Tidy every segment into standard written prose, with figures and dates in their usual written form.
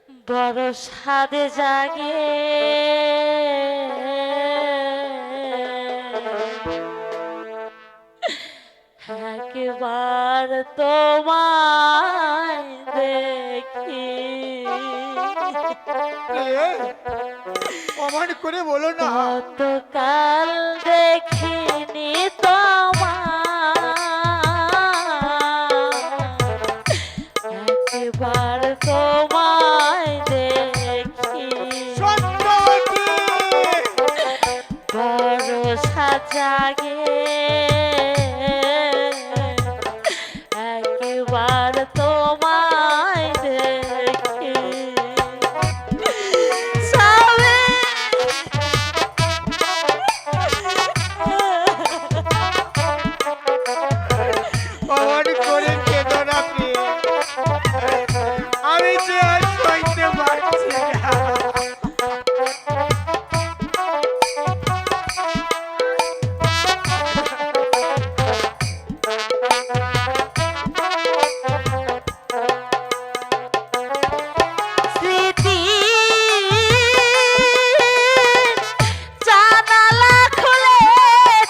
বড় সাদে জাগে একবার তোমায় দেখি। প্রমাণ করে বলো না। গতকাল দেখিনি তোমায়, একবার তোমায় দেখি। বড় সাজাগে একবার তোমায় দেখি। প্রমাণ করে কেঁদো না প্রিয়ে, আমি যে আর সইতে পারছি না। স্মৃতি জানালা খুলে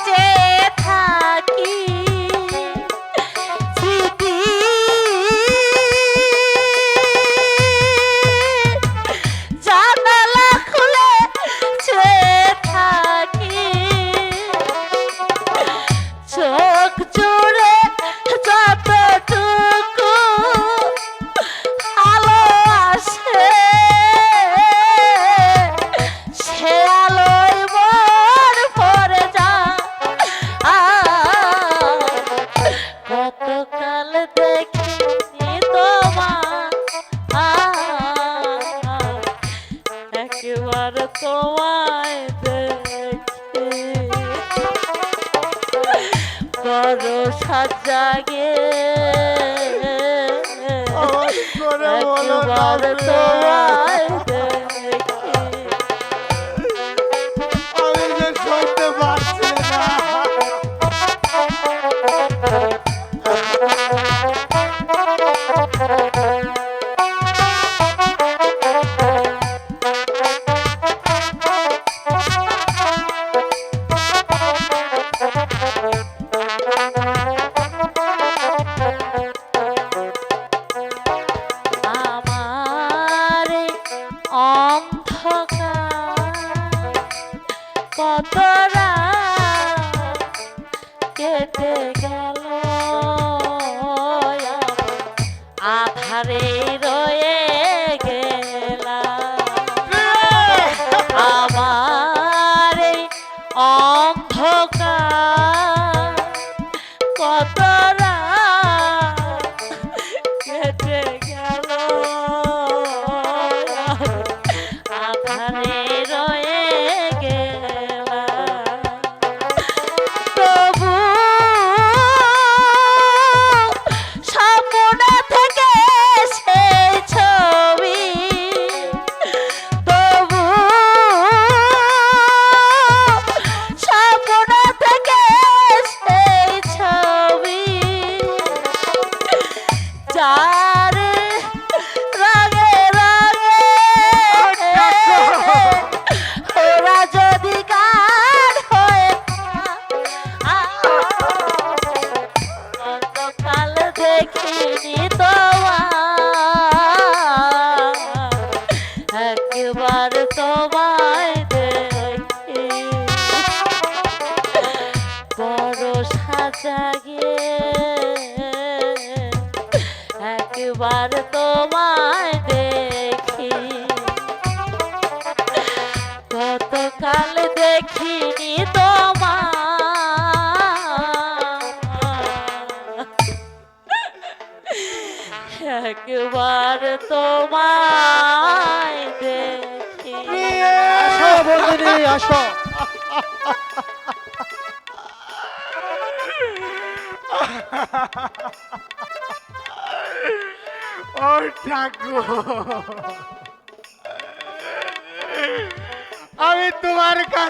চেয়ে থাকি, স্মৃতি জানালা খুলে চেয়ে থাকি। চোখ জুড়ে যতটুকু আলো আসে সে আলোয় মন ভরে যায়। গতকাল দেখিনি তোমায়, একবার তোমায় দেখি। বড় সাজাগে প্রমাণ করে বলো না একবার তোমায় দেখি। আমি যে সইতে পারছি না। আমার এই অন্ধকার কত রাত কেটে গেল, আধারে রয়ে গেলাম। আমার এই অন্ধকার কত রাত কেটে গেল, আধারে রয়ে গেলাম। তবু স্বপ্ন থেকে সেই ছবি, তবু স্বপ্ন থেকে সেই ছবি যার রঙে রঙে ওরা যদি গান হয়ে গতকাল দেখিনি তোমায়, একবার তোমায় দেখি। বড় সাজাগে একবার তোমায় দেখি। গতকাল দেখিনি তোমায়, একবার তোমায় দেখি। আসো বন্ধুনি, আসো। ও ঠাকুর, আমি তোমার কাছে